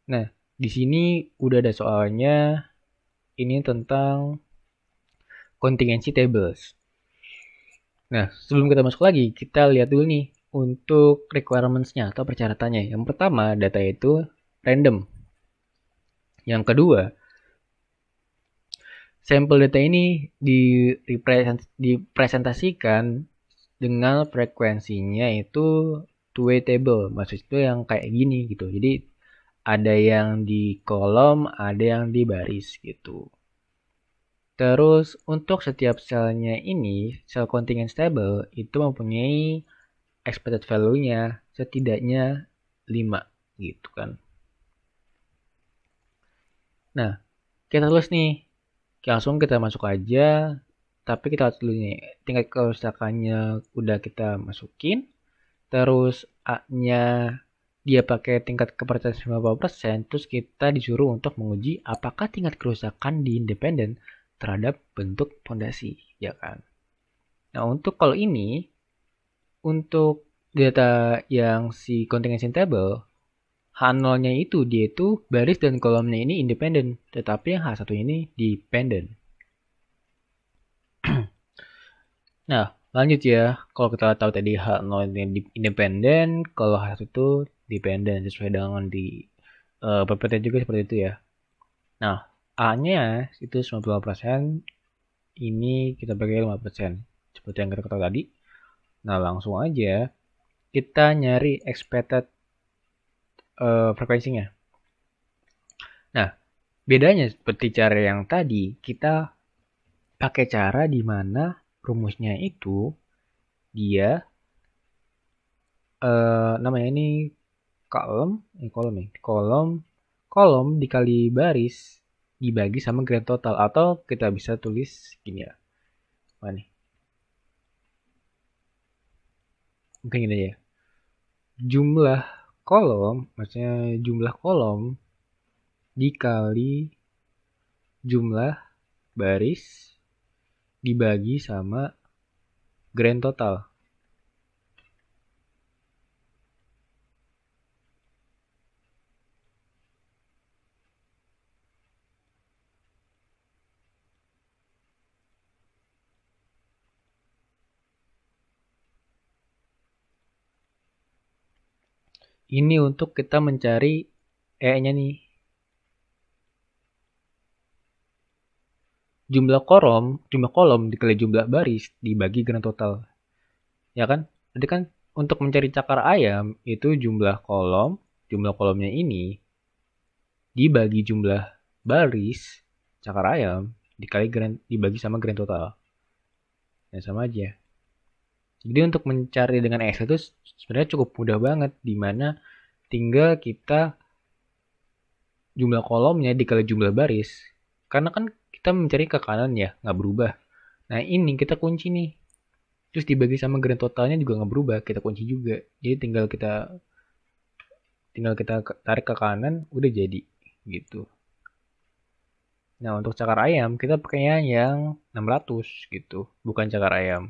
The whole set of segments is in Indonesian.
Nah, di sini udah ada soalnya, ini tentang contingency tables. Nah, sebelum kita masuk lagi, kita lihat dulu nih untuk requirements-nya atau persyaratannya. Yang pertama, data itu random. Yang kedua, sampel data ini dipresentasikan dengan frekuensinya itu two-way table. Maksud itu yang kayak gini gitu. Jadi ada yang di kolom, ada yang di baris gitu. Terus untuk setiap selnya ini, sel contingent table itu mempunyai expected value-nya setidaknya 5 gitu kan. Nah, kita tulis nih. Langsung kita masuk aja. Tapi kita lihat dulu nih. Tingkat kerusakannya udah kita masukin. Terus A-nya dia pakai tingkat kepercayaan 50%. Terus kita disuruh untuk menguji apakah tingkat kerusakan di independen terhadap bentuk fondasi. Ya kan? Nah, untuk kalau ini, untuk data yang si contingency table, H0-nya itu dia itu baris dan kolomnya ini independen, tetapi yang H1 ini dependent. Nah, lanjut ya. Kalau kita tahu tadi H0 ini independen, kalau H1 itu dependent sesuai dengan di PPT juga seperti itu ya. Nah, A-nya itu 90%, ini kita bagi 5%. Seperti yang kita ketahui tadi. Nah, langsung aja kita nyari expected frekuensinya. Nah, bedanya seperti cara yang tadi, kita pakai cara di mana rumusnya itu dia namanya ini kolom dikali baris dibagi sama grand total, atau kita bisa tulis gini ya. Mana nih? Mungkin gini ya. Jumlah kolom, maksudnya jumlah kolom dikali jumlah baris dibagi sama grand total. Ini untuk kita mencari E-nya nih. Jumlah kolom dikali jumlah baris dibagi grand total. Ya kan? Jadi kan untuk mencari cakar ayam itu jumlah kolomnya ini dibagi jumlah baris cakar ayam dibagi sama grand total. Ya sama aja. Jadi untuk mencari dengan X itu sebenarnya cukup mudah banget, di mana tinggal kita jumlah kolomnya dikali jumlah baris. Karena kan kita mencari ke kanan ya, nggak berubah. Nah ini kita kunci nih. Terus dibagi sama grand totalnya juga nggak berubah, kita kunci juga. Jadi tinggal kita tarik ke kanan, udah jadi gitu. Nah untuk cakar ayam kita pakainya yang 600 gitu, bukan cakar ayam.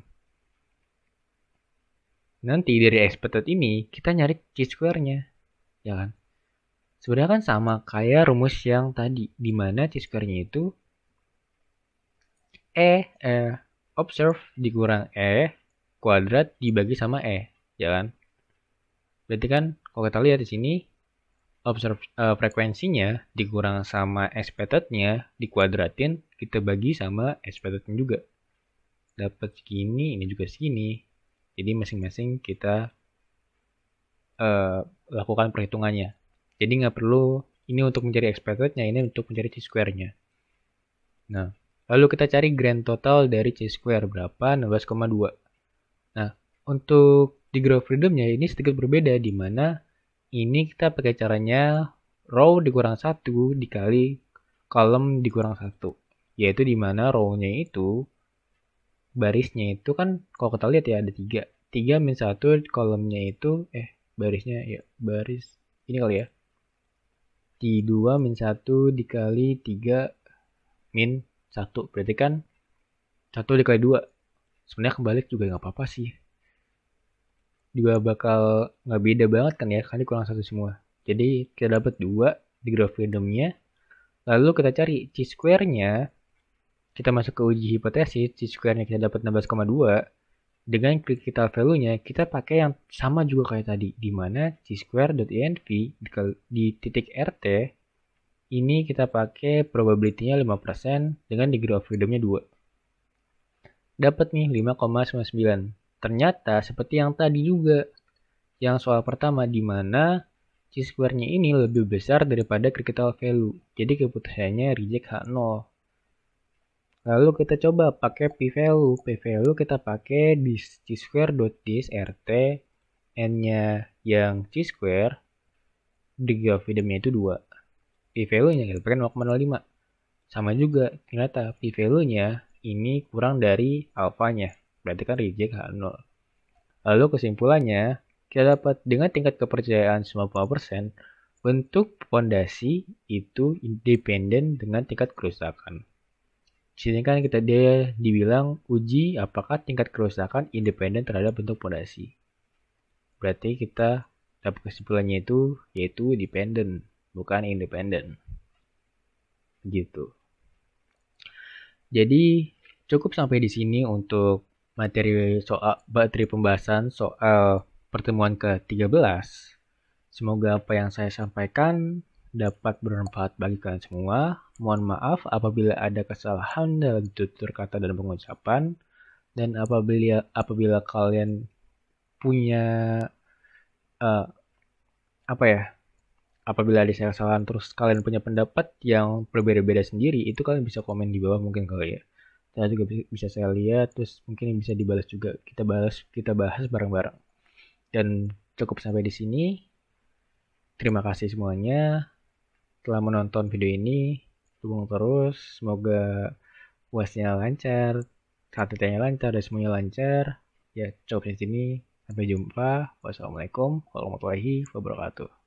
Nanti dari expected ini kita nyari chi-square-nya, ya kan? Sebenarnya kan sama kayak rumus yang tadi, di mana chi-square-nya itu observe dikurang kuadrat dibagi sama ya kan? Berarti kan kalau kita lihat di sini observe frekuensinya dikurang sama expected-nya dikuadratin, kita bagi sama expected-nya juga. Dapat segini, ini juga segini. Jadi masing-masing kita lakukan perhitungannya. Jadi nggak perlu ini untuk mencari expected-nya, ini untuk mencari chi-square-nya. Nah, lalu kita cari grand total dari chi-square berapa? 16,2. Nah, untuk di graph freedom-nya ini sedikit berbeda, di mana ini kita pakai caranya row dikurang 1 dikali kolom dikurang 1. Yaitu di mana row-nya itu barisnya itu kan kalau kita lihat ya ada 3. 3 min 1, kolomnya itu barisnya ya baris ini kali ya. Di 2 min 1 dikali 3 min 1. Berarti kan 1 dikali 2. Sebenarnya kebalik juga nggak apa-apa sih. Juga bakal nggak beda banget kan ya, kali kurang 1 semua. Jadi kita dapat 2 degree of freedom-nya. Lalu kita cari chi-square-nya. Kita masuk ke uji hipotesis, chi-square-nya kita dapat 16,2. Dengan critical value-nya, kita pakai yang sama juga kayak tadi, di mana chi-square.env di titik RT, ini kita pakai probability-nya 5% dengan degree of freedom-nya 2. Dapat nih 5,99. Ternyata seperti yang tadi juga, yang soal pertama, di mana chi-square-nya ini lebih besar daripada critical value. Jadi keputusannya reject H0. Lalu kita coba pakai p-value. P-value kita pakai di chi-square.dsrt, n-nya yang chi-square, degree of freedom-nya itu 2. P-value-nya kita pakai 0,05. Sama juga, ternyata p-value-nya ini kurang dari alfanya. Berarti kan reject H0. Lalu kesimpulannya, kita dapat dengan tingkat kepercayaan 90%, bentuk fondasi itu independen dengan tingkat kerusakan. Di sini kan dia dibilang uji apakah tingkat kerusakan independen terhadap bentuk fondasi. Berarti kita dapat kesimpulannya itu yaitu dependent, bukan independen. Gitu. Jadi cukup sampai di sini untuk materi pembahasan soal pertemuan ke-13. Semoga apa yang saya sampaikan dapat bermanfaat bagi kalian semua. Mohon maaf apabila ada kesalahan dalam tutur kata dan pengucapan. Dan apabila kalian punya apabila ada kesalahan terus kalian punya pendapat yang berbeda-beda sendiri, itu kalian bisa komen di bawah mungkin kali ya. Saya juga bisa saya lihat, terus mungkin bisa dibalas juga. Kita bahas bareng-bareng. Dan cukup sampai di sini. Terima kasih semuanya telah menonton video ini. Dukung terus, semoga UASnya lancar, KTT-nya lancar, dan semuanya lancar. Ya, cukup di sini. Sampai jumpa. Wassalamualaikum warahmatullahi wabarakatuh.